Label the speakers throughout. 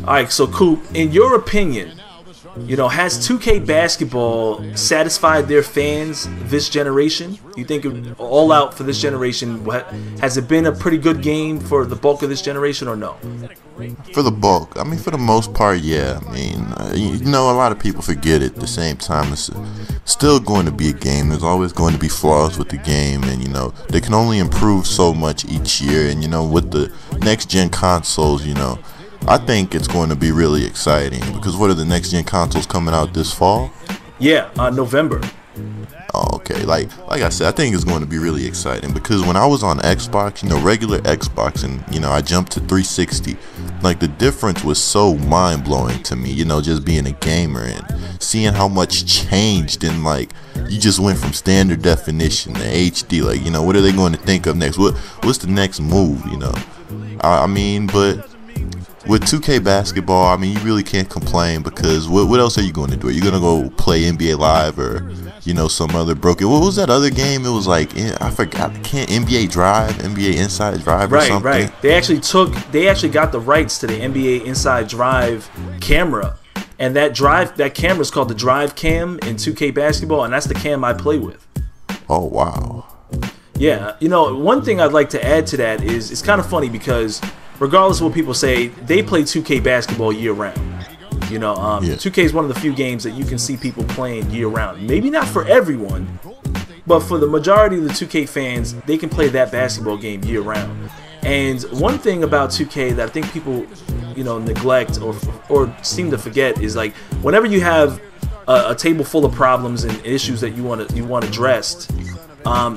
Speaker 1: Alright, so Coop, in your opinion, you know, has 2K basketball satisfied their fans this generation? You think all out for this generation, has it been a pretty good game for the bulk of this generation or no?
Speaker 2: For the bulk, I mean, for the most part, yeah. I mean, you know, a lot of people forget it. At the same time, it's still going to be a game. There's always going to be flaws with the game, and you know, they can only improve so much each year. And you know, with the next gen consoles, you know, I think it's going to be really exciting because what are the next gen consoles coming out this fall?
Speaker 1: Yeah, November.
Speaker 2: Oh, okay. Like I said, I think it's going to be really exciting because when I was on Xbox, you know, regular Xbox, and you know, I jumped to 360, like the difference was so mind-blowing to me, you know, just being a gamer and seeing how much changed, and like you just went from standard definition to HD. Like, you know, what are they going to think of next? What's the next move, you know? I mean, but with 2K basketball, I mean, you really can't complain because what else are you going to do? Are you going to go play NBA Live or, you know, some other broken? What was that other game? It was like, I forgot. Can't NBA Drive, NBA Inside Drive or something?
Speaker 1: Right. They actually got the rights to the NBA Inside Drive camera, and that camera is called the Drive Cam in 2K basketball, and that's the cam I play with. Oh wow. Yeah, you know, one thing I'd like to add to that is it's kind of funny because regardless of what people say, they play 2K basketball year-round. You know, 2K is one of the few games that you can see people playing year-round. Maybe not for everyone, but for the majority of the 2K fans, they can play that basketball game year-round. And one thing about 2K that I think people, you know, neglect or seem to forget is like whenever you have a table full of problems and issues that you want addressed,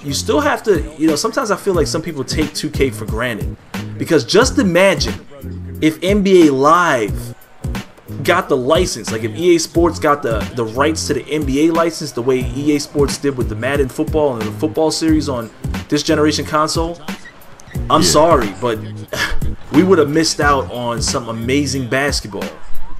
Speaker 1: you still have to, you know, sometimes I feel like some people take 2K for granted. Because just imagine if NBA Live got the license, like if EA Sports got the rights to the NBA license the way EA Sports did with the Madden football and the football series on this generation console, I'm sorry, but we would have missed out on some amazing basketball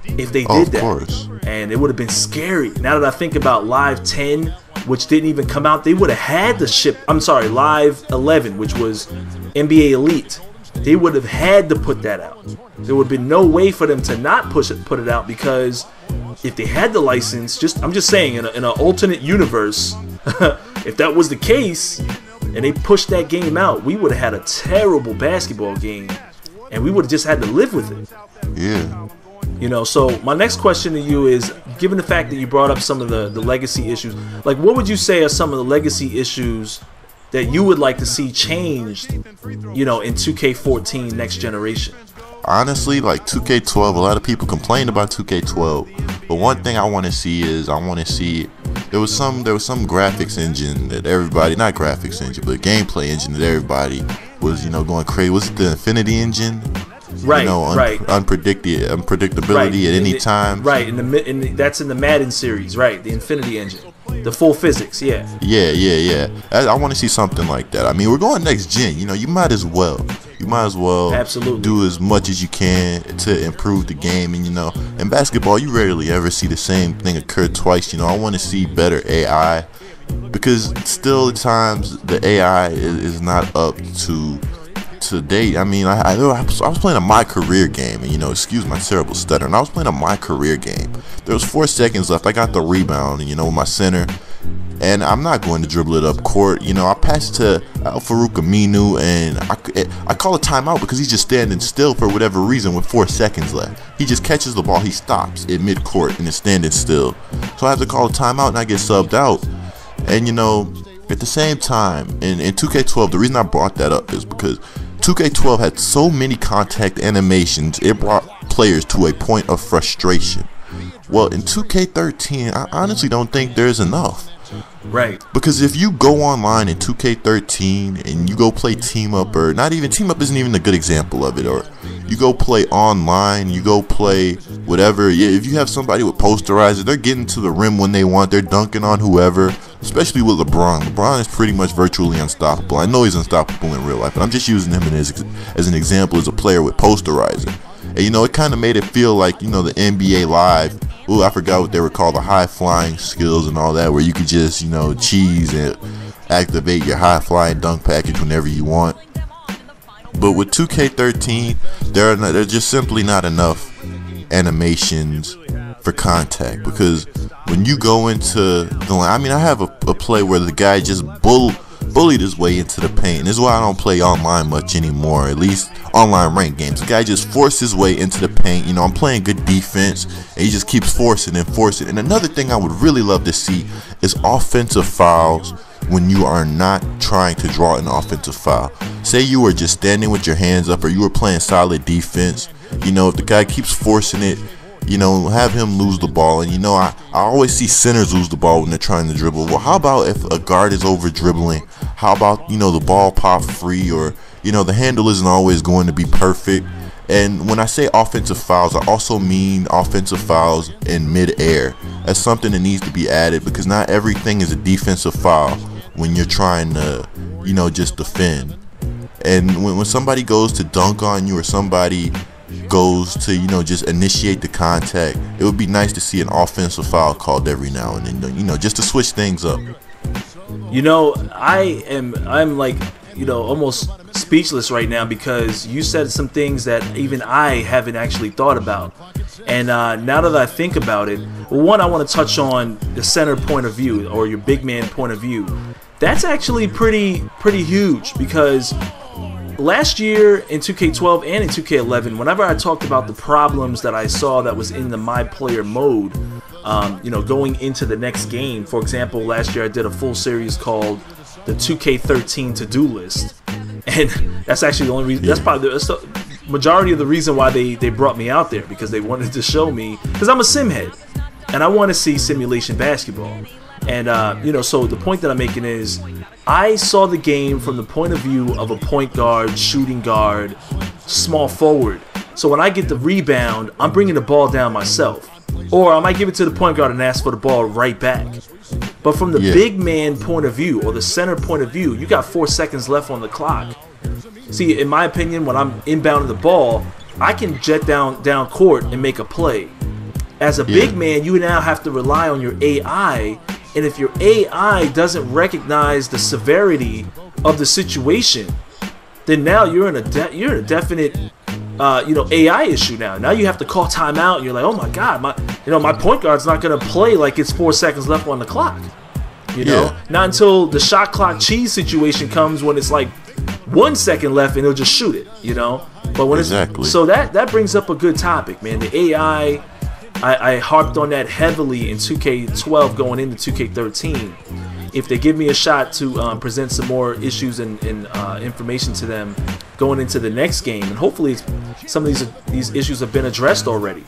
Speaker 1: if they did that. Of course. And it would have been scary. Now that I think about Live 10, which didn't even come out, they would have had to ship, I'm sorry, Live 11, which was NBA Elite. They would have had to put that out. There would have been no way for them to not put it out because if they had the license, I'm just saying, in an alternate universe, if that was the case and they pushed that game out, we would have had a terrible basketball game and we would have just had to live with it. Yeah. You know, so my next question to you is, given the fact that you brought up some of the legacy issues, like what would you say are some of the legacy issues that you would like to see changed, you know, in 2K14 next generation?
Speaker 2: Honestly, like 2K12, a lot of people complain about 2K12, but one thing I want to see is there was some graphics engine that everybody, not graphics engine, but gameplay engine that everybody was, you know, going crazy. Was it the Infinity engine?
Speaker 1: Right,
Speaker 2: you know, unpredictability at any time. Right,
Speaker 1: that's in the Madden series, right? The Infinity engine, the full physics, yeah.
Speaker 2: Yeah. I want to see something like that. I mean, we're going next gen. You know, you might as well
Speaker 1: absolutely
Speaker 2: do as much as you can to improve the game. And you know, in basketball, you rarely ever see the same thing occur twice. You know, I want to see better AI because still at times the AI is not up to date. I mean, I was playing a My Career game, and you know, excuse my terrible stutter, and I was playing a My Career game. There was 4 seconds left. I got the rebound, and you know, with my center, and I'm not going to dribble it up court. You know, I passed to Al-Farouq Aminu, and I call a timeout because he's just standing still for whatever reason with 4 seconds left. He just catches the ball, he stops at mid-court, and is standing still. So I have to call a timeout, and I get subbed out. And you know, at the same time, in 2K12, the reason I brought that up is because 2K12 had so many contact animations, it brought players to a point of frustration. Well, in 2K13, I honestly don't think there's enough.
Speaker 1: Right.
Speaker 2: Because if you go online in 2K13 and you go play team up, or not even team up isn't even a good example of it, or you go play online, you go play whatever, if you have somebody with posterizer, they're getting to the rim when they want, they're dunking on whoever, especially with LeBron. LeBron is pretty much virtually unstoppable. I know he's unstoppable in real life, but I'm just using him as an example as a player with posterizer. And you know, it kind of made it feel like, you know, the NBA Live, ooh, I forgot what they were called, the high flying skills and all that, where you could just, you know, cheese and activate your high flying dunk package whenever you want. But with 2K13, there's just simply not enough animations for contact, because when you go into the line, I mean, I have a play where the guy just bullied his way into the paint. And this is why I don't play online much anymore, at least online ranked games. The guy just forced his way into the paint. You know, I'm playing good defense, and he just keeps forcing and forcing. And another thing I would really love to see is offensive fouls when you are not trying to draw an offensive foul. Say you were just standing with your hands up, or you were playing solid defense. You know, if the guy keeps forcing it, you know, have him lose the ball. And you know, I always see centers lose the ball when they're trying to dribble. Well, how about if a guard is over dribbling? How about, you know, the ball pop free, or, you know, the handle isn't always going to be perfect. And when I say offensive fouls, I also mean offensive fouls in mid-air. That's something that needs to be added, because not everything is a defensive foul when you're trying to, you know, just defend. And when somebody goes to dunk on you, or somebody goes to, you know, just initiate the contact, it would be nice to see an offensive foul called every now and then, you know, just to switch things up.
Speaker 1: You know, I'm like, you know, almost speechless right now, because you said some things that even I haven't actually thought about. And now that I think about it, well, one, I want to touch on the center point of view, or your big man point of view. That's actually pretty huge, because last year in 2K12 and in 2K11, whenever I talked about the problems that I saw that was in the my player mode, you know, going into the next game. For example, last year I did a full series called the 2K13 to-do list, and that's actually the only reason. That's probably the majority of the reason why they brought me out there, because they wanted to show me, because I'm a sim head and I want to see simulation basketball. And you know, so the point that I'm making is, I saw the game from the point of view of a point guard, shooting guard, small forward. So when I get the rebound, I'm bringing the ball down myself, or I might give it to the point guard and ask for the ball right back. But from the big man point of view, or the center point of view, you got 4 seconds left on the clock. See, in my opinion, when I'm inbounding the ball, I can jet down court and make a play. As a big man, you now have to rely on your AI, and if your AI doesn't recognize the severity of the situation, then now you're in a definite you know, AI issue now. Now you have to call timeout, and you're like, oh my god, my point guard's not gonna play like it's 4 seconds left on the clock. You know, not until the shot clock cheese situation comes, when it's like 1 second left and he'll just shoot it. You know, but when it's so that brings up a good topic, man. The AI, I harped on that heavily in 2K12 going into 2K13. If they give me a shot to present some more issues and information to them going into the next game, and hopefully some of these issues have been addressed already.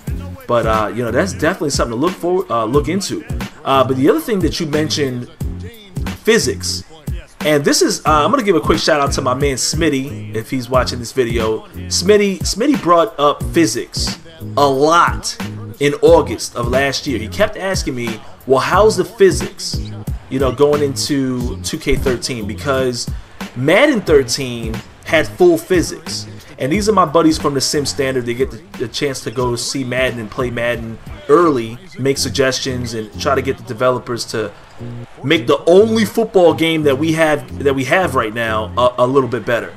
Speaker 1: But you know, that's definitely something to look into. But the other thing that you mentioned, physics, and this is I'm gonna give a quick shout out to my man Smitty, if he's watching this video. Smitty brought up physics a lot in August of last year. He kept asking me, well, how's the physics, you know, going into 2K13, because Madden 13 had full physics. And these are my buddies from the Sim Standard. They get the chance to go see Madden and play Madden early, make suggestions, and try to get the developers to make the only football game that we have right now a little bit better.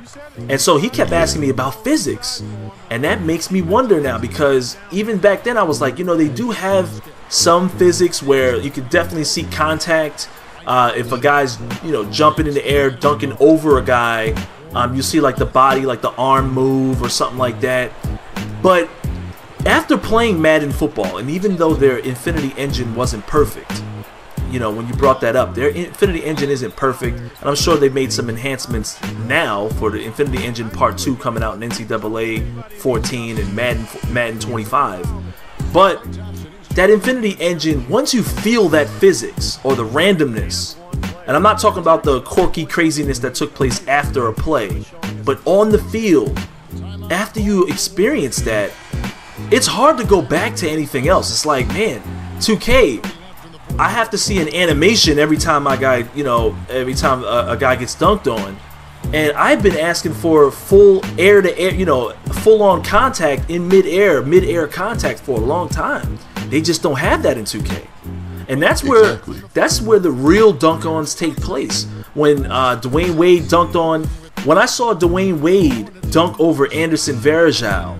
Speaker 1: And so he kept asking me about physics, and that makes me wonder now, because even back then I was like, you know, they do have some physics where you could definitely see contact. If a guy's, you know, jumping in the air, dunking over a guy, you see like the body, like the arm move or something like that. But after playing Madden football, and even though their Infinity Engine wasn't perfect, you know, when you brought that up, their Infinity Engine isn't perfect, and I'm sure they've made some enhancements now for the Infinity Engine Part 2 coming out in NCAA 14 and Madden 25. But that Infinity Engine, once you feel that physics or the randomness, and I'm not talking about the quirky craziness that took place after a play, but on the field, after you experience that, it's hard to go back to anything else. It's like, man, 2K, I have to see an animation every time a guy gets dunked on. And I've been asking for full air-to-air, you know, full-on contact in mid-air contact for a long time. They just don't have that in 2K. And that's where the real dunk-ons take place. When Dwayne Wade dunked on, when I saw Dwayne Wade dunk over Anderson Varejao,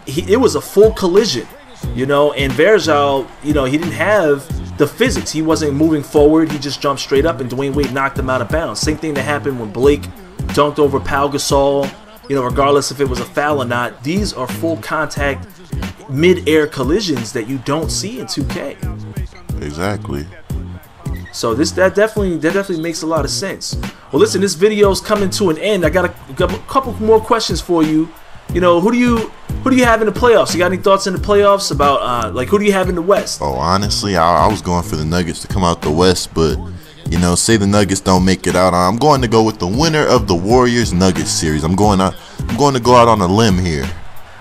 Speaker 1: it was a full collision. You know, and Verjao, you know, he didn't have the physics. He wasn't moving forward. He just jumped straight up, and Dwayne Wade knocked him out of bounds. Same thing that happened when Blake dunked over Pau Gasol. You know, regardless if it was a foul or not, these are full contact mid-air collisions that you don't see in 2K.
Speaker 2: Exactly.
Speaker 1: So that definitely makes a lot of sense. Well, listen, this video's coming to an end. I got a couple more questions for you. You know, who do you have in the playoffs? You got any thoughts in the playoffs about like who do you have in the West?
Speaker 2: Oh, honestly, I was going for the Nuggets to come out the West, but you know, say the Nuggets don't make it out, I'm going to go with the winner of the Warriors Nuggets series. I'm going to go out on a limb here.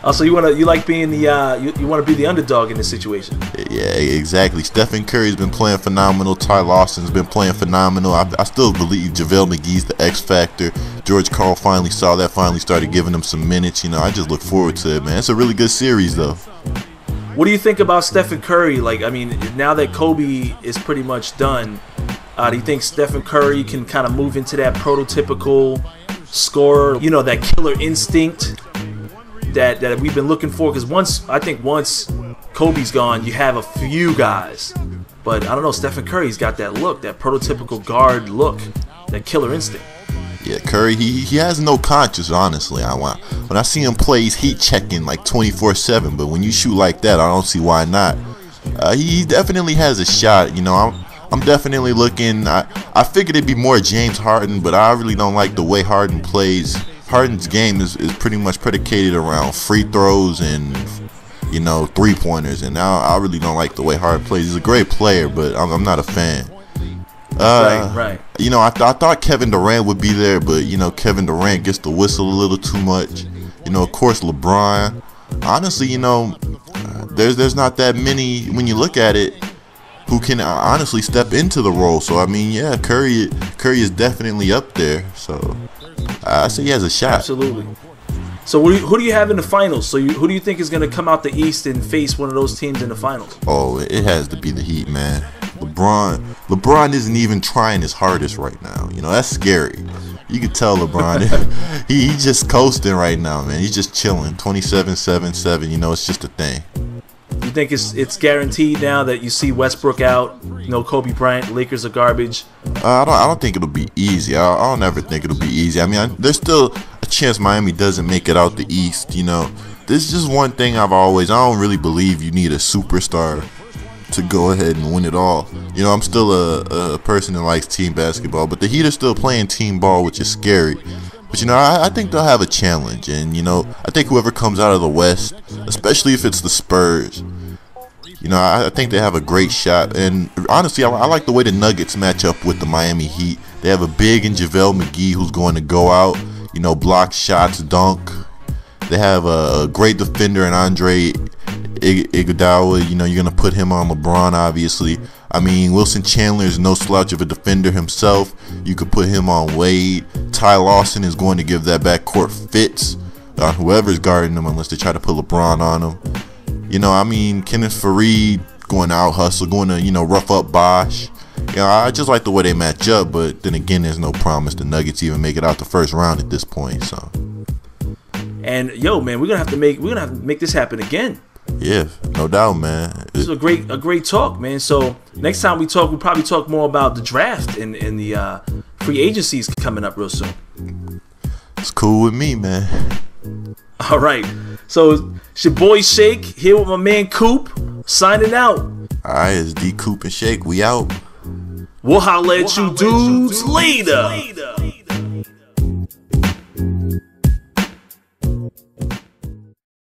Speaker 1: Oh, so you like being the you want to be the underdog in this situation?
Speaker 2: Yeah, exactly. Stephen Curry's been playing phenomenal. Ty Lawson's been playing phenomenal. I still believe JaVale McGee's the X factor. George Karl finally saw that. Finally started giving him some minutes. You know, I just look forward to it, man. It's a really good series, though.
Speaker 1: What do you think about Stephen Curry? Like, I mean, now that Kobe is pretty much done, do you think Stephen Curry can kind of move into that prototypical scorer? You know, that killer instinct that we've been looking for, because once Kobe's gone, you have a few guys, but I don't know, Stephen Curry's got that look, that prototypical guard look, that killer instinct.
Speaker 2: Yeah, Curry, he has no conscience, honestly. When I see him play, he's heat checking like 24/7, but when you shoot like that, I don't see why not. He definitely has a shot. You know, I'm definitely looking. I figured it'd be more James Harden, but I really don't like the way Harden plays. Harden's game is pretty much predicated around free throws and, you know, three-pointers, and now I really don't like the way Harden plays. He's a great player, but I'm not a fan.
Speaker 1: Right.
Speaker 2: You know, I thought Kevin Durant would be there, but, you know, Kevin Durant gets the whistle a little too much. You know, of course, LeBron. Honestly, you know, there's not that many, when you look at it, who can honestly step into the role. So, I mean, yeah, Curry is definitely up there, so I say he has a shot.
Speaker 1: Absolutely. So who do you have in the finals? So who do you think is going to come out the East and face one of those teams in the finals?
Speaker 2: Oh, it has to be the Heat, man. LeBron isn't even trying his hardest right now. You know, that's scary. You can tell LeBron, he's just coasting right now, man. He's just chilling. 27-7-7. You know, it's just a thing.
Speaker 1: You think it's guaranteed now that you see Westbrook out? You know, Kobe Bryant, Lakers are garbage.
Speaker 2: I don't think it'll be easy. I don't ever think it'll be easy. I mean, there's still a chance Miami doesn't make it out the East. You know, this is just one thing I don't really believe you need a superstar to go ahead and win it all. You know, I'm still a person that likes team basketball, but the Heat are still playing team ball, which is scary. But, you know, I think they'll have a challenge. And, you know, I think whoever comes out of the West, especially if it's the Spurs, you know, I think they have a great shot. And, honestly, I like the way the Nuggets match up with the Miami Heat. They have a big in JaVale McGee who's going to go out, you know, block shots, dunk. They have a great defender in Andre Iguodala. You know, you're going to put him on LeBron, obviously. I mean, Wilson Chandler is no slouch of a defender himself. You could put him on Wade. Ty Lawson is going to give that backcourt fits on whoever's guarding them, unless they try to put LeBron on him. You know, I mean, Kenneth Faried going to out hustle, going to, you know, rough up Bosh. You know, I just like the way they match up, but then again, there's no promise the Nuggets even make it out the first round at this point. So,
Speaker 1: and yo, man, we're gonna have to make this happen again.
Speaker 2: Yeah, no doubt, man.
Speaker 1: This is a great talk, man. So next time we talk, we'll probably talk more about the draft and the free agencies coming up real soon.
Speaker 2: It's cool with me, man.
Speaker 1: All right. So it's your boy Shake here with my man Coop signing out.
Speaker 2: All right, it's D-Coop and Shake. We out.
Speaker 1: We'll holla at you dudes later.